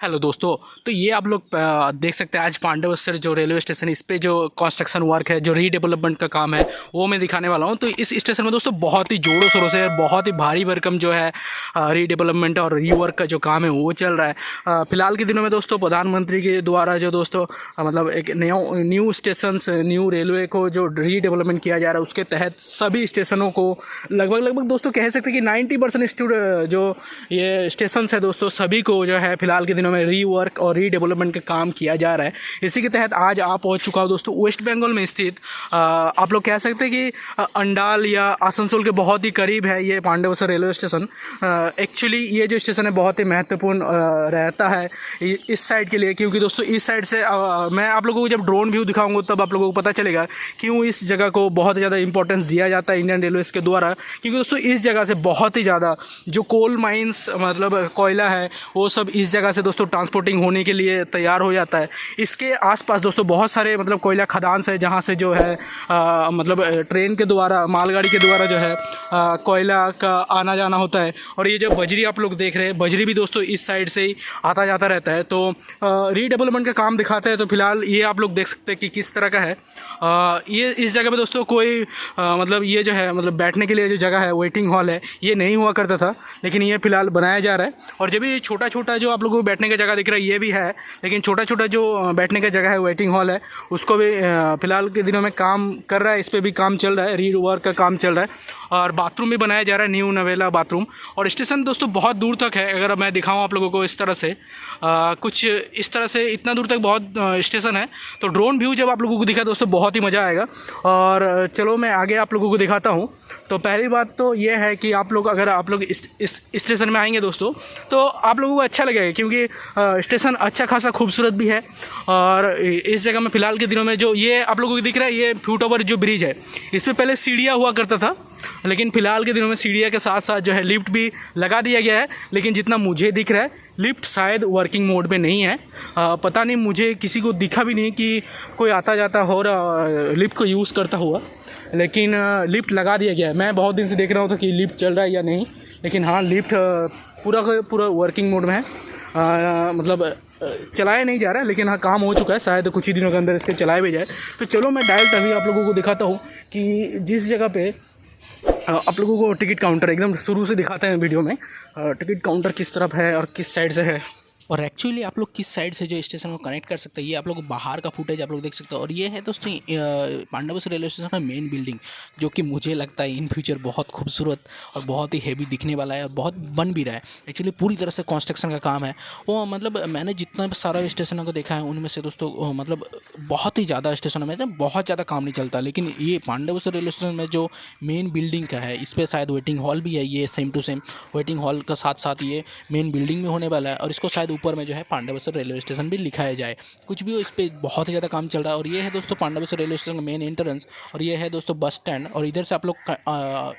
Hello दोस्तों। तो ये आप लोग देख सकते हैं आज पांडवसर जो रेलवे स्टेशन इस पे जो कंस्ट्रक्शन वर्क है, जो रीडेवलपमेंट का काम है वो मैं दिखाने वाला हूँ। तो इस स्टेशन में दोस्तों बहुत ही जोरों शोरों से बहुत ही भारी भरकम जो है रीडेवलपमेंट और रीवर्क का जो काम है वो चल रहा है। फिलहाल के दिनों में दोस्तों प्रधानमंत्री के द्वारा जो दोस्तों मतलब एक न्यू स्टेशन न्यू रेलवे को जो रीडेवलपमेंट किया जा रहा है उसके तहत सभी स्टेशनों को लगभग दोस्तों कह सकते हैं कि 90% जो ये स्टेशन है दोस्तों सभी को जो है फिलहाल के दिनों में रीवर्क और रीडेवलपमेंट का काम किया जा रहा है। इसी के तहत आज आप पहुंच चुका हूं दोस्तों वेस्ट बंगाल में स्थित आप लोग कह सकते हैं कि अंडाल या आसनसोल के बहुत ही करीब है ये पांडवसर रेलवे स्टेशन। एक्चुअली ये जो स्टेशन है बहुत ही महत्वपूर्ण रहता है इस साइड के लिए, क्योंकि दोस्तों इस साइड से मैं आप लोगों को जब ड्रोन व्यू दिखाऊंगा तब आप लोगों को पता चलेगा क्यों इस जगह को बहुत ज़्यादा इंपॉर्टेंस दिया जाता है इंडियन रेलवेज के द्वारा। क्योंकि दोस्तों इस जगह से बहुत ही ज़्यादा जो कोल माइंस मतलब कोयला है वो सब इस जगह से दोस्तों ट्रांसपोर्टिंग होने के लिए तैयार हो जाता है। इसके आसपास दोस्तों बहुत सारे मतलब कोयला खदान है जहाँ से जो है मतलब ट्रेन के द्वारा मालगाड़ी के द्वारा जो है कोयला का आना जाना होता है। और ये जो बजरी आप लोग देख रहे हैं बजरी भी दोस्तों इस साइड से ही आता जाता रहता है। तो रीडेवलपमेंट का काम दिखाते हैं। तो फिलहाल ये आप लोग देख सकते हैं कि किस तरह का है ये इस जगह पे दोस्तों कोई मतलब ये जो है मतलब बैठने के लिए जो जगह है वेटिंग हॉल है ये नहीं हुआ करता था, लेकिन ये फिलहाल बनाया जा रहा है। और जब ये छोटा छोटा जो आप लोगों को बैठने का जगह दिख रहा है ये भी है, लेकिन छोटा छोटा जो बैठने का जगह है वेटिंग हॉल है उसको भी फिलहाल के दिनों में काम कर रहा है, इस पर भी काम चल रहा है, रीवर्क का काम चल रहा है। और बाथरूम भी बनाया जा रहा है, न्यू नवेला बाथरूम। और स्टेशन दोस्तों बहुत दूर तक है, अगर मैं दिखाऊँ आप लोगों को इस तरह से कुछ इस तरह से इतना दूर तक बहुत स्टेशन है। तो ड्रोन व्यू जब आप लोगों को दिखा दोस्तों बहुत ही मज़ा आएगा। और चलो मैं आगे आप लोगों को दिखाता हूँ। तो पहली बात तो ये है कि आप लोग अगर आप लोग इस स्टेशन में आएंगे दोस्तों तो आप लोगों को अच्छा लगेगा, क्योंकि स्टेशन अच्छा खासा खूबसूरत भी है। और इस जगह में फ़िलहाल के दिनों में जो ये आप लोगों को दिख रहा है ये फुट ओवर जो ब्रिज है इस पर पहले सीढ़ियाँ हुआ करता था, लेकिन फ़िलहाल के दिनों में सीढ़ियाँ के साथ साथ जो है लिफ्ट भी लगा दिया गया है। लेकिन जितना मुझे दिख रहा है लिफ्ट शायद वर्किंग मोड में नहीं है। पता नहीं, मुझे किसी को दिखा भी नहीं कि कोई आता जाता हो रहा लिफ्ट को यूज़ करता हुआ, लेकिन लिफ्ट लगा दिया गया है। मैं बहुत दिन से देख रहा हूँ कि लिफ्ट चल रहा है या नहीं, लेकिन हाँ लिफ्ट पूरा वर्किंग मोड में है। मतलब चलाया नहीं जा रहा है, लेकिन हाँ काम हो चुका है, शायद कुछ ही दिनों के अंदर इसके चलाए भी जाए। तो चलो मैं डायरेक्ट अभी आप लोगों को दिखाता हूँ कि जिस जगह पे आप लोगों को टिकट काउंटर एकदम शुरू से दिखाते हैं वीडियो में टिकट काउंटर किस तरफ है और किस साइड से है, और एक्चुअली आप लोग किस साइड से जो स्टेशन को कनेक्ट कर सकते हैं। ये आप लोग बाहर का फुटेज आप लोग देख सकते हो। और ये है दोस्तों पांडवसर रेलवे स्टेशन का मेन बिल्डिंग, जो कि मुझे लगता है इन फ्यूचर बहुत खूबसूरत और बहुत ही हेवी दिखने वाला है और बहुत बन भी रहा है। एक्चुअली पूरी तरह से कंस्ट्रक्शन का काम है वो। मतलब मैंने जितना सारा स्टेशनों को देखा है उनमें से दोस्तों मतलब बहुत ही ज़्यादा स्टेशनों में बहुत ज़्यादा काम नहीं चलता, लेकिन ये पांडवसर रेलवे स्टेशन में जो मेन बिल्डिंग का है इस पर शायद वेटिंग हॉल भी है। ये same to same waiting hall का साथ साथ ये मेन बिल्डिंग में होने वाला है। और इसको शायद ऊपर में जो है पांडवसर रेलवे स्टेशन भी लिखाया जाए, कुछ भी हो, इस पर बहुत ही ज़्यादा काम चल रहा है। और ये है दोस्तों पांडवसर रेलवे स्टेशन का मेन एंट्रेंस, और ये है दोस्तों बस स्टैंड। और इधर से आप लोग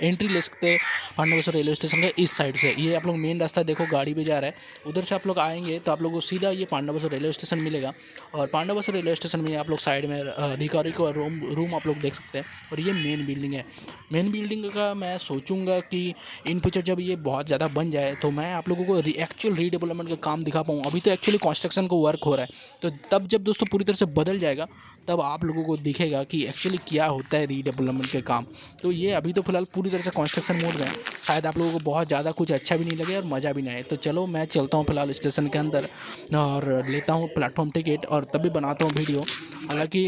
एंट्री ले सकते हैं पांडवसर रेलवे स्टेशन के इस साइड से। ये आप लोग मेन रास्ता देखो गाड़ी भी जा रहा है, उधर से आप लोग आएंगे तो आप लोग को सीधा ये पांडवसर रेलवे स्टेशन मिलेगा। और पांडवसर रेलवे स्टेशन में आप लोग साइड में अधिकारी को रूम आप लोग देख सकते हैं। और ये मेन बिल्डिंग है। मेन बिल्डिंग का मैं सोचूंगा कि इन फ्यूचर जब ये बहुत ज़्यादा बन जाए तो मैं आप लोगों को एक्चुअल रीडेवलपमेंट का काम दिखा पाऊँ। अभी तो एक्चुअली कंस्ट्रक्शन को वर्क हो रहा है, तो तब जब दोस्तों पूरी तरह से बदल जाएगा तब आप लोगों को दिखेगा कि एक्चुअली क्या होता है रीडेवलपमेंट के काम। तो ये अभी तो फिलहाल पूरी तरह से कंस्ट्रक्शन मोड में है, शायद आप लोगों को बहुत ज़्यादा कुछ अच्छा भी नहीं लगे और मज़ा भी नहीं आए। तो चलो मैं चलता हूँ फिलहाल स्टेशन के अंदर और लेता हूँ प्लेटफॉर्म टिकट और तभी बनाता हूँ वीडियो। हालांकि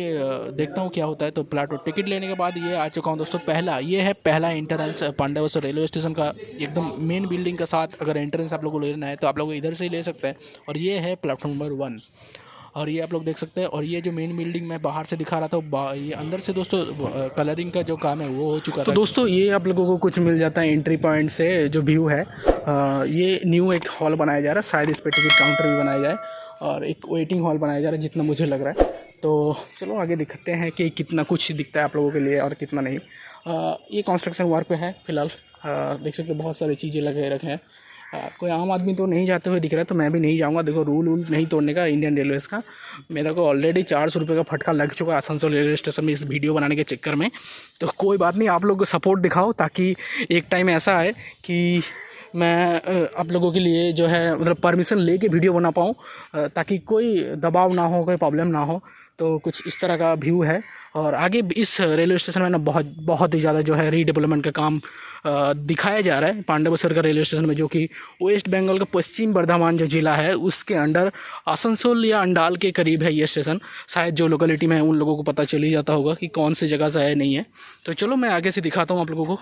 देखता हूँ क्या होता है। तो प्लेटफॉर्म टिकट लेने के बाद ये आ चुका हूँ दोस्तों। ये है पहला एंट्रेंस पांडवसर रेलवे स्टेशन का, एकदम मेन बिल्डिंग के साथ। अगर एंट्रेंस आप लोगों को लेना है तो आप लोग इधर से ही ले सकते हैं। और ये है प्लेटफॉर्म नंबर 1, और ये आप लोग देख सकते हैं। और ये जो मेन बिल्डिंग मैं बाहर से दिखा रहा था ये अंदर से दोस्तों कलरिंग का जो काम है वो हो चुका था। तो दोस्तों ये आप लोगों को कुछ मिल जाता है एंट्री पॉइंट से जो व्यू है। ये न्यू एक हॉल बनाया जा रहा है, शायद इस पर टिकट काउंटर भी बनाया जाए और एक वेटिंग हॉल बनाया जा रहा है जितना मुझे लग रहा है। तो चलो आगे दिखते हैं कि कितना कुछ दिखता है आप लोगों के लिए और कितना नहीं। ये कंस्ट्रक्शन वर्क पे है फिलहाल। देख सकते हैं बहुत सारी चीज़ें लगे रखे हैं। कोई आम आदमी तो नहीं जाते हुए दिख रहा है, तो मैं भी नहीं जाऊंगा। देखो रूल नहीं तोड़ने का इंडियन रेलवेज़ का। मेरा को ऑलरेडी 400 रुपये का फटका लग चुका है आसनसोल रेलवे स्टेशन में इस वीडियो बनाने के चक्कर में। तो कोई बात नहीं, आप लोग सपोर्ट दिखाओ ताकि एक टाइम ऐसा आए कि मैं आप लोगों के लिए जो है मतलब परमिशन लेके वीडियो बना पाऊँ, ताकि कोई दबाव ना हो, कोई प्रॉब्लम ना हो। तो कुछ इस तरह का व्यू है। और आगे इस रेलवे स्टेशन में ना बहुत ही ज़्यादा जो है रीडेवलपमेंट का काम दिखाया जा रहा है पांडवसर का रेलवे स्टेशन में, जो कि वेस्ट बंगाल का पश्चिम बर्धमान जो ज़िला है उसके अंडर आसनसोल या अंडाल के करीब है ये स्टेशन। शायद जो लोकेलिटी में है उन लोगों को पता चल ही जाता होगा कि कौन सी जगह से है नहीं है। तो चलो मैं आगे से दिखाता हूँ आप लोगों को।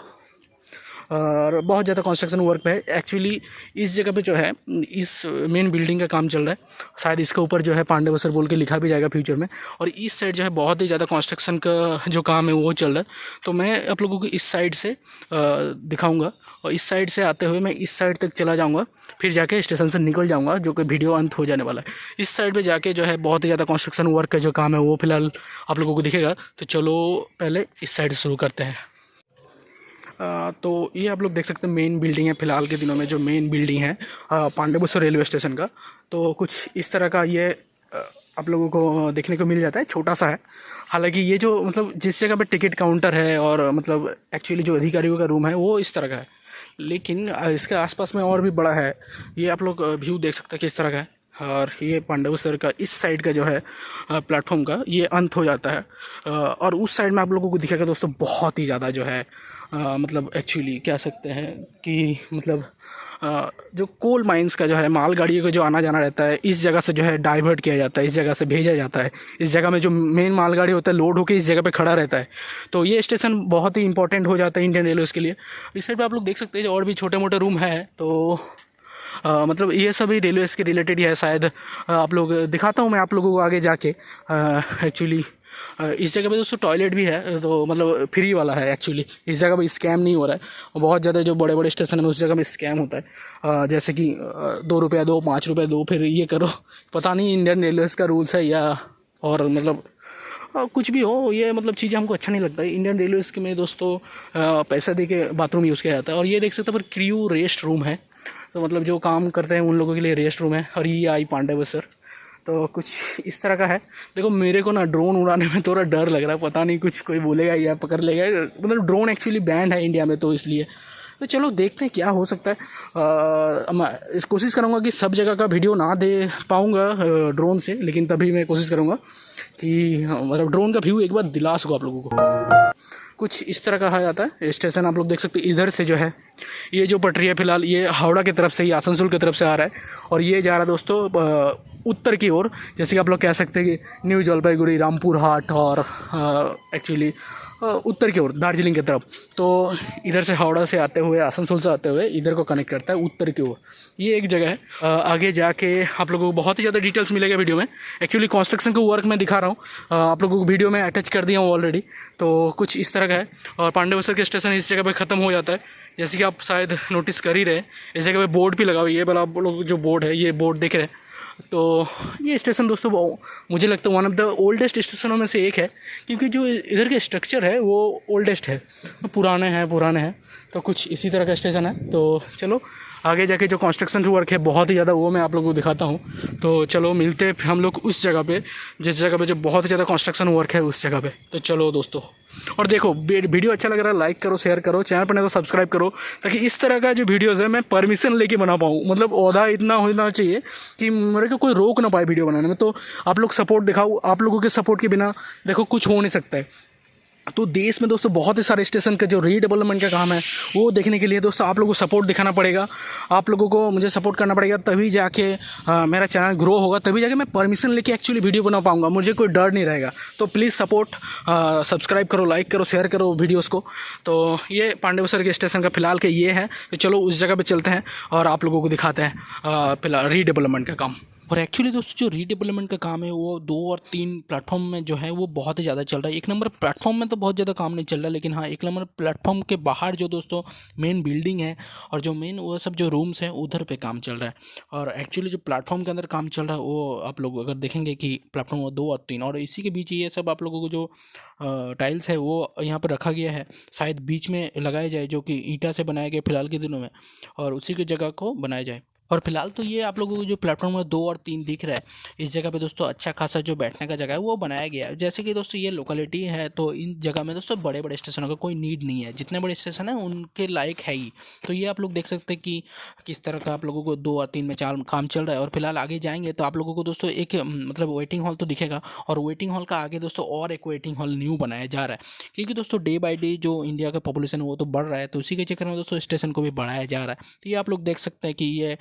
और बहुत ज़्यादा कंस्ट्रक्शन वर्क पे है एक्चुअली। इस जगह पे जो है इस मेन बिल्डिंग का काम चल रहा है। शायद इसके ऊपर जो है पांडवसर बोल के लिखा भी जाएगा फ्यूचर में। और इस साइड जो है बहुत ही ज़्यादा कंस्ट्रक्शन का जो काम है वो चल रहा है। तो मैं आप लोगों को इस साइड से दिखाऊंगा, और इस साइड से आते हुए मैं इस साइड तक चला जाऊँगा, फिर जाके स्टेशन से निकल जाऊँगा, जो कि वीडियो अंत हो जाने वाला है। इस साइड पर जाके जो है बहुत ही ज़्यादा कंस्ट्रक्शन वर्क का जो काम है वो फिलहाल आप लोगों को दिखेगा। तो चलो पहले इस साइड से शुरू करते हैं। तो ये आप लोग देख सकते हैं मेन बिल्डिंग है फिलहाल के दिनों में, जो मेन बिल्डिंग है पांडवसर रेलवे स्टेशन का। तो कुछ इस तरह का ये आप लोगों को देखने को मिल जाता है, छोटा सा है। हालांकि ये जो मतलब जिस जगह पे टिकट काउंटर है और मतलब एक्चुअली जो अधिकारियों का रूम है वो इस तरह का है, लेकिन इसके आसपास में और भी बड़ा है। ये आप लोग व्यू देख सकते हैं किस तरह का है। और ये पांडवसर का इस साइड का जो है प्लेटफॉर्म का ये अंत हो जाता है। और उस साइड में आप लोगों को दिखेगा दोस्तों बहुत ही ज़्यादा जो है मतलब एक्चुअली कह सकते हैं कि मतलब जो कोल माइंस का जो है मालगाड़ियों का जो आना जाना रहता है, इस जगह से जो है डाइवर्ट किया जाता है, इस जगह से भेजा जाता है। इस जगह में जो मेन मालगाड़ी होता है लोड होकर इस जगह पे खड़ा रहता है। तो ये स्टेशन बहुत ही इंपॉर्टेंट हो जाता है इंडियन रेलवेज़ के लिए। इस साइड पे आप लोग देख सकते हैं और भी छोटे मोटे रूम है। तो मतलब ये सभी रेलवेज़ के रिलेटेड ही है शायद। आप लोग दिखाता हूँ मैं आप लोगों को आगे जाके। एक्चुअली इस जगह पे दोस्तों टॉयलेट भी है, तो मतलब फ्री वाला है एक्चुअली। इस जगह पे स्कैम नहीं हो रहा है। बहुत ज़्यादा जो बड़े बड़े स्टेशन है उस जगह में स्कैम होता है, जैसे कि 2 रुपया दो, 5 रुपये दो, फिर ये करो। पता नहीं इंडियन रेलवेज़ का रूल्स है या और मतलब कुछ भी हो, ये मतलब चीज़ें हमको अच्छा नहीं लगता है। इंडियन रेलवेज़ के में दोस्तों पैसा दे के बाथरूम यूज़ किया जाता है। और ये देख सकते हैं पर क्रू रेस्ट रूम है, तो मतलब जो काम करते हैं उन लोगों के लिए रेस्ट रूम है। और ये आई पांडवसर। तो कुछ इस तरह का है। देखो मेरे को ना ड्रोन उड़ाने में थोड़ा डर लग रहा है, पता नहीं कुछ कोई बोलेगा या पकड़ लेगा। मतलब ड्रोन एक्चुअली बैंड है इंडिया में, तो इसलिए तो चलो देखते हैं क्या हो सकता है। मैं कोशिश करूँगा कि सब जगह का वीडियो ना दे पाऊँगा ड्रोन से, लेकिन तभी मैं कोशिश करूँगा कि मतलब ड्रोन का व्यू एक बार दिला सकूँ आप लोगों को। कुछ इस तरह का आ जाता है स्टेशन। आप लोग देख सकते हैं इधर से जो है ये जो पटरी है फिलहाल ये हावड़ा की तरफ से, ये आसनसोल की तरफ से आ रहा है। और ये जा रहा है दोस्तों उत्तर की ओर, जैसे कि आप लोग कह सकते हैं कि न्यू जलपाईगुड़ी, रामपुर हाट और एक्चुअली उत्तर की ओर दार्जिलिंग की तरफ। तो इधर से हावड़ा से आते हुए, आसनसोल से आते हुए इधर को कनेक्ट करता है उत्तर की ओर। ये एक जगह है। आगे जाके आप लोगों को बहुत ही ज़्यादा डिटेल्स मिलेगा वीडियो में। एक्चुअली कंस्ट्रक्शन का वर्क मैं दिखा रहा हूँ, आप लोगों को वीडियो में अटैच कर दिया हूँ ऑलरेडी। तो कुछ इस तरह का है। और पांडवसर के स्टेशन इस जगह पर ख़त्म हो जाता है, जैसे कि आप शायद नोटिस कर ही रहे। इस जगह पे बोर्ड भी लगा हुआ है, ये वाला आप लोग जो बोर्ड है, ये बोर्ड देख रहे हैं। तो ये स्टेशन दोस्तों मुझे लगता है वन ऑफ द ओल्डेस्ट स्टेशनों में से एक है, क्योंकि जो इधर के स्ट्रक्चर है वो ओल्डेस्ट है, पुराने हैं। तो कुछ इसी तरह का स्टेशन है। तो चलो आगे जाके जो कंस्ट्रक्शन वर्क है बहुत ही ज़्यादा, वो मैं आप लोगों को दिखाता हूँ। तो चलो मिलते हैं हम लोग उस जगह पे, जिस जगह पे जो बहुत ही ज़्यादा कंस्ट्रक्शन वर्क है उस जगह पे। तो चलो दोस्तों, और देखो वीडियो अच्छा लग रहा है लाइक करो, शेयर करो, चैनल पर नहीं तो सब्सक्राइब करो, ताकि इस तरह का जो वीडियोज़ है मैं परमिशन लेके बना पाऊँ। मतलब ओहदा इतना होना चाहिए कि मेरे को कोई रोक ना पाए वीडियो बनाने में। तो आप लोग सपोर्ट दिखाओ, आप लोगों के सपोर्ट के बिना देखो कुछ हो नहीं सकता है। तो देश में दोस्तों बहुत ही सारे स्टेशन का जो रीडेवलपमेंट का काम है वो देखने के लिए दोस्तों आप लोगों को सपोर्ट दिखाना पड़ेगा। आप लोगों को मुझे सपोर्ट करना पड़ेगा, तभी जाके मेरा चैनल ग्रो होगा, तभी जाके मैं परमिशन लेके एक्चुअली वीडियो बना पाऊंगा। मुझे कोई डर नहीं रहेगा। तो प्लीज़ सपोर्ट, सब्सक्राइब करो, लाइक करो, शेयर करो वीडियोज़ को। तो ये पांडवसर के स्टेशन का फिलहाल के ये है। तो चलो उस जगह पर चलते हैं और आप लोगों को दिखाते हैं फिलहाल रीडेवलपमेंट का काम। और एक्चुअली दोस्तों जो रीडेवलपमेंट का काम है वो 2 और 3 प्लेटफॉर्म में जो है वो बहुत ही ज़्यादा चल रहा है। 1 नंबर प्लेटफॉर्म में तो बहुत ज़्यादा काम नहीं चल रहा, लेकिन हाँ 1 नंबर प्लेटफॉर्म के बाहर जो दोस्तों मेन बिल्डिंग है और जो मेन वो सब जो रूम्स हैं उधर पे काम चल रहा है। और एक्चुअली जो प्लेटफॉर्म के अंदर काम चल रहा है वो आप लोग अगर देखेंगे कि प्लेटफॉर्म 2 और 3, और इसी के बीच ये सब आप लोगों को जो टाइल्स है वो यहाँ पर रखा गया है, शायद बीच में लगाया जाए, जो कि ईंटा से बनाया गया फिलहाल के दिनों में, और उसी की जगह को बनाया जाए। और फिलहाल तो ये आप लोगों को जो प्लेटफॉर्म में 2 और 3 दिख रहा है, इस जगह पे दोस्तों अच्छा खासा जो बैठने का जगह है वो बनाया गया है। जैसे कि दोस्तों ये लोकेलिटी है, तो इन जगह में दोस्तों बड़े बड़े स्टेशनों का कोई नीड नहीं है, जितने बड़े स्टेशन है उनके लायक है ही। तो ये आप लोग देख सकते हैं कि किस तरह का आप लोगों को 2 और 3 में 4 काम चल रहा है। और फिलहाल आगे जाएंगे तो आप लोगों को दोस्तों एक मतलब वेटिंग हॉल तो दिखेगा, और वेटिंग हॉल का आगे दोस्तों और एक वेटिंग हॉल न्यू बनाया जा रहा है, क्योंकि दोस्तों डे बाई डे जो इंडिया का पॉपुलेशन है वो तो बढ़ रहा है, तो उसी के चक्कर में दोस्तों स्टेशन को भी बढ़ाया जा रहा है। तो ये आप लोग देख सकते हैं कि ये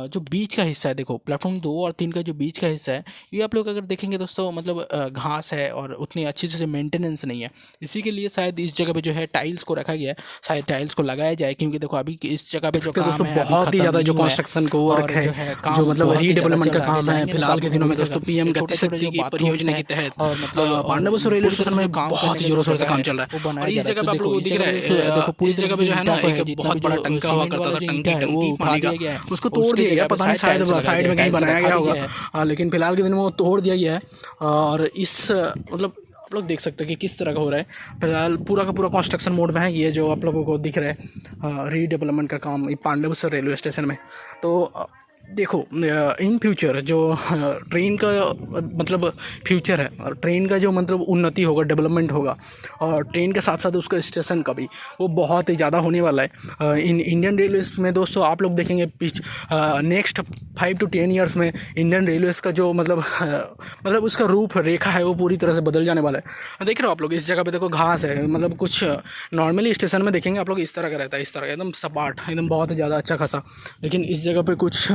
जो बीच का हिस्सा है, देखो प्लेटफॉर्म 2 और 3 का जो बीच का हिस्सा है, ये आप लोग अगर देखेंगे दोस्तों मतलब घास है और उतनी अच्छी से मेंटेनेंस नहीं है। इसी के लिए शायद इस जगह पे जो है टाइल्स को रखा गया है, शायद टाइल्स को लगाया जाए, क्योंकि देखो अभी इस जगह पे जो काम है बहुत ही ज़्यादा जो कंस्ट्रक्शन का वर्क है, जो मतलब रीडेवलपमेंट का काम है, फिलहाल के दिनों में दोस्तों पीएम गति शक्ति की परियोजना के तहत पांडवपुर रेलवे स्टेशन में बहुत ही जोरों शोरों से काम चल रहा है। और इस जगह पे आप लोगों को दिख रहा है, देखो पूरी जगह पे जो है ना एक बहुत बड़ा टंका हुआ करता था, टंकी वो उठा दिया गया है, उसको तोड़ दिया गया, पता नहीं शायद साइड में कहीं बनाया गया होगा, लेकिन फिलहाल के दिन में वो तोड़ दिया गया है। और इस मतलब आप लोग देख सकते हैं कि किस तरह का हो रहा है। फिलहाल पूरा का पूरा कंस्ट्रक्शन मोड में है, ये जो आप लोगों को दिख रहा है रीडेवलपमेंट का काम पांडवसर रेलवे स्टेशन में। तो देखो इन फ्यूचर जो ट्रेन का मतलब फ्यूचर है, और ट्रेन का जो मतलब उन्नति होगा, डेवलपमेंट होगा, और ट्रेन के साथ साथ उसका स्टेशन का भी वो बहुत ही ज़्यादा होने वाला है। इन इंडियन रेलवेज में दोस्तों आप लोग देखेंगे नेक्स्ट 5 to 10 ईयर्स में इंडियन रेलवेज का जो मतलब उसका रूप रेखा है वो पूरी तरह से बदल जाने वाला है। देख रहे हो आप लोग, इस जगह पे देखो घास है, मतलब कुछ नॉर्मली स्टेशन में देखेंगे आप लोग इस तरह का रहता है, इस तरह का एकदम सपाट, एकदम बहुत ज़्यादा अच्छा खासा। लेकिन इस जगह पे कुछ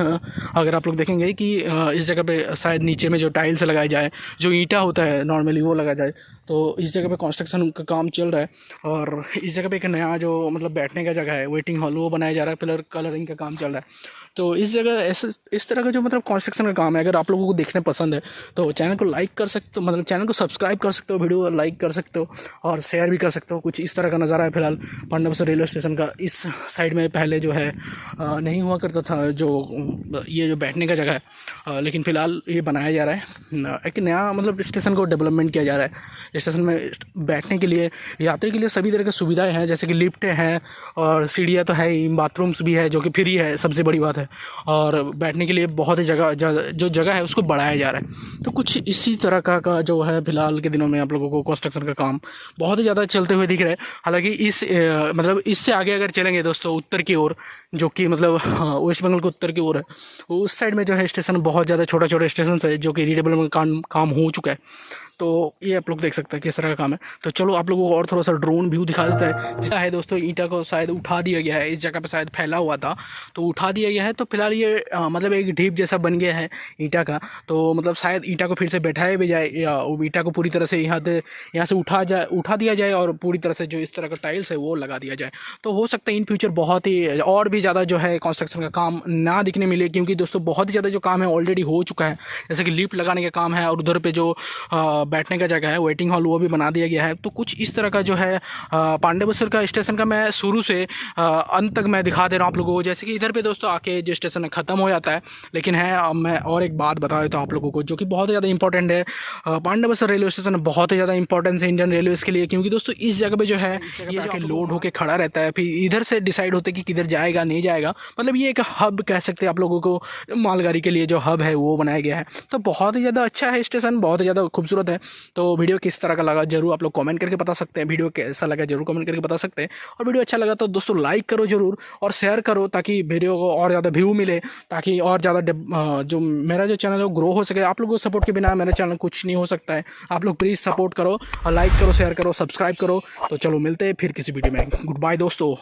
अगर आप लोग देखेंगे कि इस जगह पे शायद नीचे में जो टाइल्स लगाया जाए, जो ईंटा होता है नॉर्मली वो लगाया जाए, तो इस जगह पे कंस्ट्रक्शन का काम चल रहा है। और इस जगह पे एक नया जो मतलब बैठने का जगह है, वेटिंग हॉल, वो बनाया जा रहा है, फिलहाल कलरिंग का काम चल रहा है। तो इस जगह ऐसे इस तरह का जो मतलब कंस्ट्रक्शन का काम है, अगर आप लोगों को देखने पसंद है तो चैनल को लाइक कर सकते हो, मतलब चैनल को सब्सक्राइब कर सकते हो, वीडियो लाइक कर सकते हो और शेयर भी कर सकते हो। कुछ इस तरह का नज़ारा है फिलहाल पांडवसर रेलवे स्टेशन का। इस साइड में पहले जो है नहीं हुआ करता था जो ये जो बैठने का जगह है, लेकिन फ़िलहाल ये बनाया जा रहा है, एक नया मतलब स्टेशन को डेवलपमेंट किया जा रहा है। स्टेशन में बैठने के लिए, यात्री के लिए सभी तरह की सुविधाएं हैं, जैसे कि लिफ्टें हैं और सीढ़ियाँ तो है ही, बाथरूम्स भी है जो कि फ्री है, सबसे बड़ी बात है। और बैठने के लिए बहुत ही जो जगह है उसको बढ़ाया जा रहा है। तो कुछ इसी तरह का जो है फिलहाल के दिनों में आप लोगों को कंस्ट्रक्शन का काम बहुत ही ज़्यादा चलते हुए दिख रहा है। हालांकि मतलब इससे आगे अगर चलेंगे दोस्तों उत्तर की ओर, जो कि मतलब वेस्ट बंगाल के उत्तर की ओर है, उस साइड में जो है स्टेशन बहुत ज़्यादा छोटे छोटे स्टेशन है जो कि रीडेवलपमेंट काम हो चुका है। तो ये आप लोग देख सकते हैं किस तरह का काम है। तो चलो आप लोगों को और थोड़ा सा ड्रोन व्यू दिखा देता है। जैसा है दोस्तों, ईंटा को शायद उठा दिया गया है, इस जगह पे शायद फैला हुआ था तो उठा दिया गया है। तो फिलहाल ये मतलब एक ढीप जैसा बन गया है ईंटा का, तो मतलब शायद ईंटा को फिर से बैठाया भी जाए, या ईंटा को पूरी तरह से यहाँ से उठा दिया जाए और पूरी तरह से जो इस तरह का टाइल्स है वो लगा दिया जाए। तो हो सकता है इन फ्यूचर बहुत ही और भी ज़्यादा जो है कंस्ट्रक्शन का काम ना दिखने मिले, क्योंकि दोस्तों बहुत ही ज़्यादा जो काम है ऑलरेडी हो चुका है। जैसे कि लिफ्ट लगाने का काम है, और उधर पे जो बैठने का जगह है वेटिंग हॉल वो भी बना दिया गया है। तो कुछ इस तरह का जो है पांडवसर का स्टेशन का मैं शुरू से अंत तक मैं दिखा दे रहा हूँ आप लोगों को। जैसे कि इधर पे दोस्तों आके जो स्टेशन है ख़त्म हो जाता है, लेकिन है मैं और एक बात बता देता हूँ आप लोगों को जो कि बहुत ज़्यादा इंपॉर्टेंट है। पांडवसर रेलवे स्टेशन बहुत ही ज़्यादा इंपॉर्टेंस है इंडियन रेलवेज़ के लिए, क्योंकि दोस्तों इस जगह पे जो है ये जाके लोड होकर खड़ा रहता है, फिर इधर से डिसाइड होता है कि किधर जाएगा नहीं जाएगा। मतलब ये एक हब कह सकते हैं आप लोगों को, मालगाड़ी के लिए जो हब है वो बनाया गया है। तो बहुत ही ज़्यादा अच्छा है स्टेशन, बहुत ही ज़्यादा खूबसूरत है। तो वीडियो किस तरह का लगा जरूर आप लोग कमेंट करके बता सकते हैं, वीडियो कैसा लगा जरूर कमेंट करके बता सकते हैं। और वीडियो अच्छा लगा तो दोस्तों लाइक करो जरूर और शेयर करो, ताकि वीडियो को और ज़्यादा व्यू मिले, ताकि और ज़्यादा जो मेरा जो चैनल है वो ग्रो हो सके। आप लोगों को सपोर्ट के बिना मेरा चैनल कुछ नहीं हो सकता है। आप लोग प्लीज़ सपोर्ट करो और लाइक करो, शेयर करो, सब्सक्राइब करो। तो चलो मिलते हैं फिर किसी वीडियो में। गुड बाय दोस्तों।